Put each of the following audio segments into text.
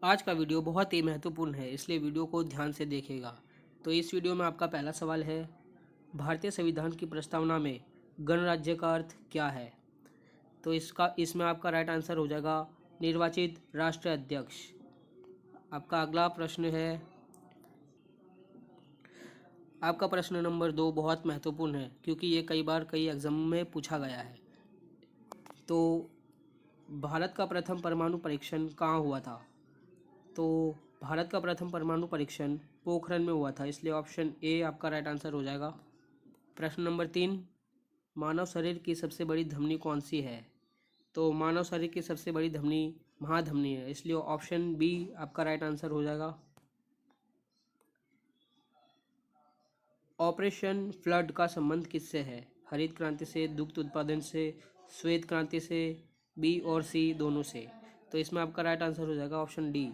आज का वीडियो बहुत ही महत्वपूर्ण है, इसलिए वीडियो को ध्यान से देखिएगा। तो इस वीडियो में आपका पहला सवाल है, भारतीय संविधान की प्रस्तावना में गणराज्य का अर्थ क्या है? तो इसमें आपका राइट आंसर हो जाएगा निर्वाचित राष्ट्रीय अध्यक्ष। आपका अगला प्रश्न है, आपका प्रश्न नंबर 2 बहुत महत्वपूर्ण है क्योंकि ये कई बार कई एग्जाम में पूछा गया है। तो भारत का प्रथम परमाणु परीक्षण कहाँ हुआ था? तो भारत का प्रथम परमाणु परीक्षण पोखरण में हुआ था, इसलिए ऑप्शन ए आपका राइट आंसर हो जाएगा। प्रश्न नंबर 3, मानव शरीर की सबसे बड़ी धमनी कौन सी है? तो मानव शरीर की सबसे बड़ी धमनी महाधमनी है, इसलिए ऑप्शन बी आपका राइट आंसर हो जाएगा। ऑपरेशन फ्लड का संबंध किससे है? हरित क्रांति से, दुग्ध उत्पादन से, श्वेत क्रांति से, बी और सी दोनों से? तो इसमें आपका राइट आंसर हो जाएगा ऑप्शन डी,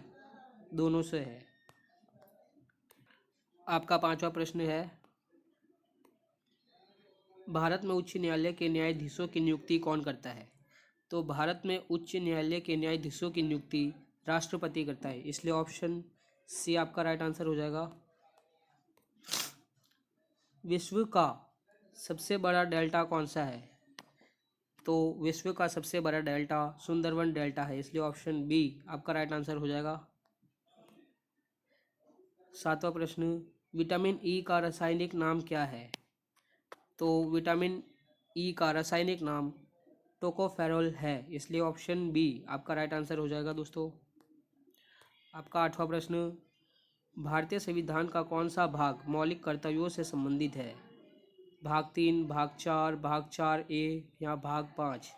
दोनों से है। आपका पांचवा प्रश्न है, भारत में उच्च न्यायालय के न्यायाधीशों की नियुक्ति कौन करता है? तो भारत में उच्च न्यायालय के न्यायाधीशों की नियुक्ति राष्ट्रपति करता है, इसलिए ऑप्शन सी आपका राइट आंसर हो जाएगा। विश्व का सबसे बड़ा डेल्टा कौन सा है? तो विश्व का सबसे बड़ा डेल्टा सुंदरवन डेल्टा है, इसलिए ऑप्शन बी आपका राइट आंसर हो जाएगा। सातवां प्रश्न, विटामिन ई का रासायनिक नाम क्या है? तो विटामिन ई का रासायनिक नाम टोकोफेरोल है, इसलिए ऑप्शन बी आपका राइट आंसर हो जाएगा दोस्तों। आपका आठवां प्रश्न, भारतीय संविधान का कौन सा भाग मौलिक कर्तव्यों से संबंधित है? भाग 3, भाग 4, भाग 4A या भाग 5?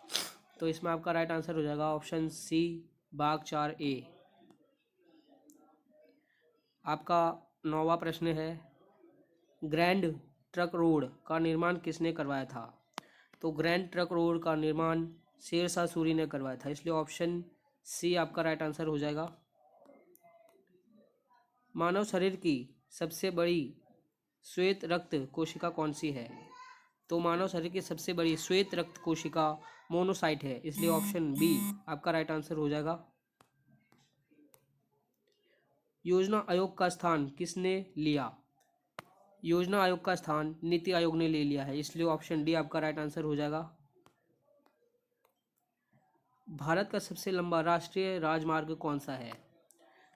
तो इसमें आपका राइट आंसर हो जाएगा ऑप्शन सी भाग 4A। आपका नौवां प्रश्न है, ग्रैंड ट्रक रोड का निर्माण किसने करवाया था? तो ग्रैंड ट्रक रोड का निर्माण शेरशाह सूरी ने करवाया था, इसलिए ऑप्शन सी आपका राइट आंसर हो जाएगा। मानव शरीर की सबसे बड़ी श्वेत रक्त कोशिका कौन सी है? तो मानव शरीर की सबसे बड़ी श्वेत रक्त कोशिका मोनोसाइट है, इसलिए ऑप्शन बी आपका राइट आंसर हो जाएगा। योजना आयोग का स्थान किसने लिया? योजना आयोग का स्थान नीति आयोग ने ले लिया है, इसलिए ऑप्शन डी आपका राइट आंसर हो जाएगा। भारत का सबसे लंबा राष्ट्रीय राजमार्ग कौन सा है?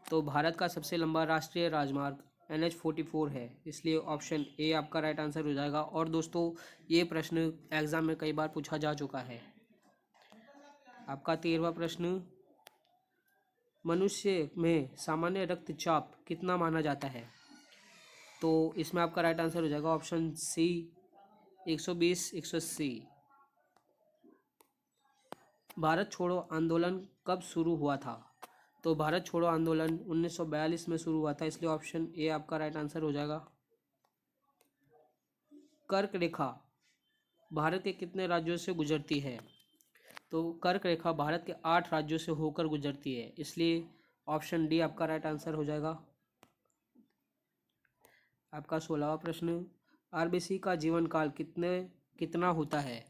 तो भारत का सबसे लंबा राष्ट्रीय राजमार्ग NH44 है, इसलिए ऑप्शन ए आपका राइट आंसर हो जाएगा। और दोस्तों, ये प्रश्न एग्जाम में कई बार पूछा जा चुका है। आपका 13वां प्रश्न, मनुष्य में सामान्य रक्तचाप कितना माना जाता है? तो इसमें आपका राइट आंसर हो जाएगा ऑप्शन सी 120 180। भारत छोड़ो आंदोलन कब शुरू हुआ था? तो भारत छोड़ो आंदोलन 1942 में शुरू हुआ था, इसलिए ऑप्शन ए आपका राइट आंसर हो जाएगा। कर्क रेखा भारत के कितने राज्यों से गुजरती है? तो कर्क रेखा भारत के 8 राज्यों से होकर गुजरती है, इसलिए ऑप्शन डी आपका राइट आंसर हो जाएगा। आपका 16वां प्रश्न, आरबीसी का जीवन काल कितना होता है?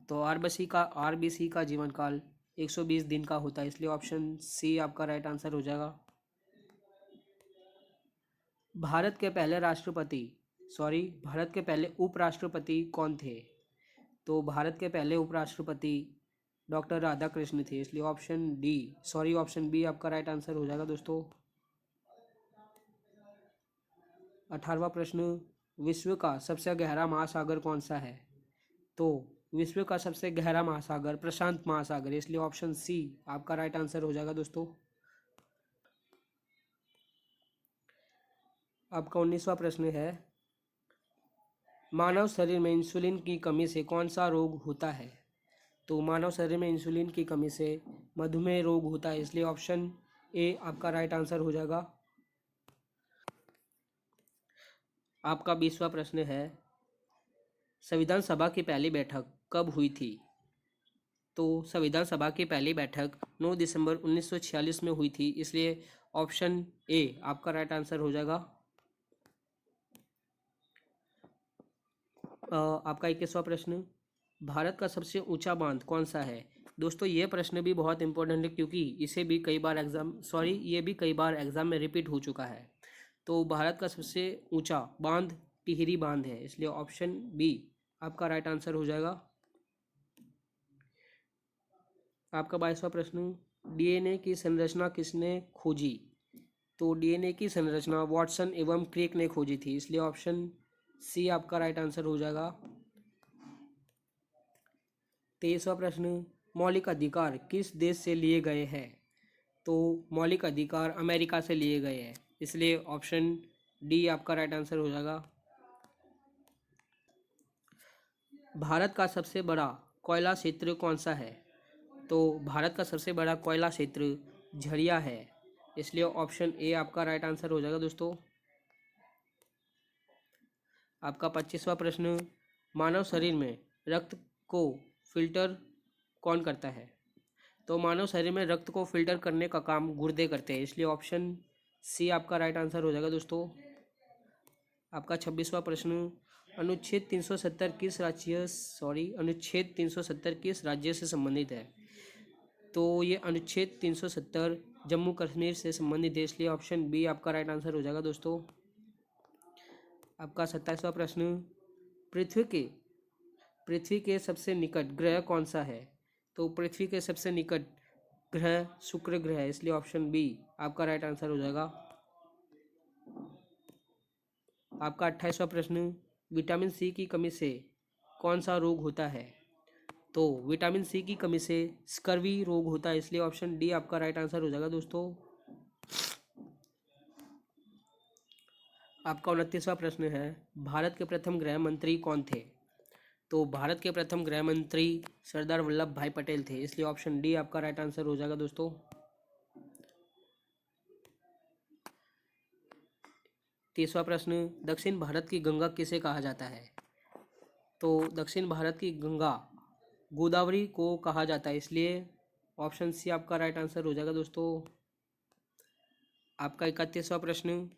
तो आरबीसी का जीवन काल 120 दिन का होता है, इसलिए ऑप्शन सी आपका राइट आंसर हो जाएगा। भारत के पहले उपराष्ट्रपति कौन थे? तो भारत के पहले उपराष्ट्रपति डॉक्टर राधाकृष्ण थे, इसलिए ऑप्शन बी आपका राइट आंसर हो जाएगा दोस्तों। 18वां प्रश्न, विश्व का सबसे गहरा महासागर कौन सा है? तो विश्व का सबसे गहरा महासागर प्रशांत महासागर, इसलिए ऑप्शन सी आपका राइट आंसर हो जाएगा दोस्तों। आपका 19वां प्रश्न है, मानव शरीर में इंसुलिन की कमी से कौन सा रोग होता है? तो मानव शरीर में इंसुलिन की कमी से मधुमेह रोग होता है, इसलिए ऑप्शन ए आपका राइट आंसर हो जाएगा। आपका 20वां प्रश्न है, संविधान सभा की पहली बैठक कब हुई थी? तो संविधान सभा की पहली बैठक 9 दिसंबर 1946 में हुई थी, इसलिए ऑप्शन ए आपका राइट आंसर हो जाएगा। आपका 21वां प्रश्न, भारत का सबसे ऊंचा बांध कौन सा है? दोस्तों ये प्रश्न भी बहुत इंपॉर्टेंट है, क्योंकि ये भी कई बार एग्जाम में रिपीट हो चुका है। तो भारत का सबसे ऊंचा बांध टिहरी बांध है, इसलिए ऑप्शन बी आपका राइट आंसर हो जाएगा। आपका 22वां प्रश्न, डीएनए की संरचना किसने खोजी? तो डीएनए की संरचना वाटसन एवं क्रिक ने खोजी थी, इसलिए ऑप्शन सी आपका राइट आंसर हो जाएगा। 23वां प्रश्न, मौलिक अधिकार किस देश से लिए गए हैं? तो मौलिक अधिकार अमेरिका से लिए गए हैं, इसलिए ऑप्शन डी आपका राइट आंसर हो जाएगा। भारत का सबसे बड़ा कोयला क्षेत्र कौन सा है? तो भारत का सबसे बड़ा कोयला क्षेत्र झरिया है, इसलिए ऑप्शन ए आपका राइट आंसर हो जाएगा दोस्तों। आपका 25वां प्रश्न, मानव शरीर में रक्त को फिल्टर कौन करता है? तो मानव शरीर में रक्त को फिल्टर करने का काम गुर्दे करते हैं, इसलिए ऑप्शन सी आपका राइट आंसर हो जाएगा दोस्तों। आपका 26वां प्रश्न, अनुच्छेद 370 किस राज्य से संबंधित है? तो ये अनुच्छेद 370 जम्मू कश्मीर से संबंधित है, इसलिए ऑप्शन बी आपका राइट आंसर हो जाएगा दोस्तों। आपका 27वां प्रश्न, पृथ्वी के सबसे निकट ग्रह कौन सा है? तो पृथ्वी के सबसे निकट ग्रह शुक्र ग्रह है, इसलिए ऑप्शन बी आपका राइट आंसर हो जाएगा। आपका 28वां प्रश्न, विटामिन सी की कमी से कौन सा रोग होता है? तो विटामिन सी की कमी से स्कर्वी रोग होता है, इसलिए ऑप्शन डी आपका राइट आंसर हो जाएगा दोस्तों। आपका 29वां प्रश्न है, भारत के प्रथम गृह मंत्री कौन थे? तो भारत के प्रथम गृह मंत्री सरदार वल्लभ भाई पटेल थे, इसलिए ऑप्शन डी आपका राइट आंसर हो जाएगा दोस्तों। 30वां प्रश्न, दक्षिण भारत की गंगा किसे कहा जाता है? तो दक्षिण भारत की गंगा गोदावरी को कहा जाता है, इसलिए ऑप्शन सी आपका राइट आंसर हो जाएगा दोस्तों। आपका 31वां प्रश्न,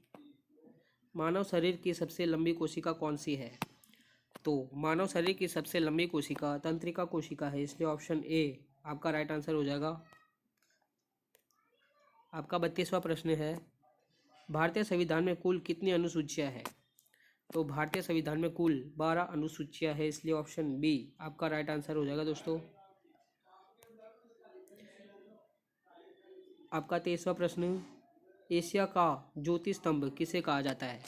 मानव शरीर की सबसे लंबी कोशिका कौन सी है? तो मानव शरीर की सबसे लंबी कोशिका तंत्रिका कोशिका है, इसलिए ऑप्शन ए आपका राइट आंसर हो जाएगा। आपका 32वां प्रश्न है, भारतीय संविधान में कुल कितनी अनुसूचियां हैं? तो भारतीय संविधान में कुल 12 अनुसूचियां हैं, इसलिए ऑप्शन बी आपका राइट आंसर हो जाएगा दोस्तों। आपका 23वां प्रश्न, एशिया का ज्योति स्तंभ किसे कहा जाता है?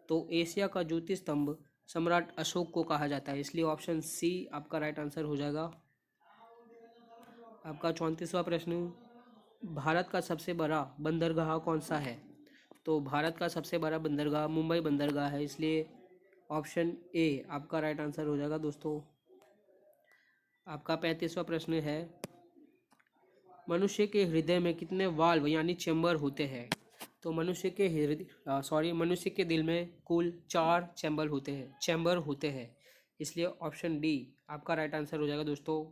तो एशिया का ज्योति स्तंभ सम्राट अशोक को कहा जाता है, इसलिए ऑप्शन सी आपका राइट आंसर हो जाएगा। आपका 34वां प्रश्न, भारत का सबसे बड़ा बंदरगाह कौन सा है? तो भारत का सबसे बड़ा बंदरगाह मुंबई बंदरगाह है, इसलिए ऑप्शन ए आपका राइट आंसर हो जाएगा दोस्तों। आपका 35वां प्रश्न है, मनुष्य के हृदय में कितने वाल्व यानी चैम्बर होते हैं? तो मनुष्य के दिल में कुल 4 चैम्बर होते हैं, इसलिए ऑप्शन डी आपका राइट आंसर हो जाएगा दोस्तों।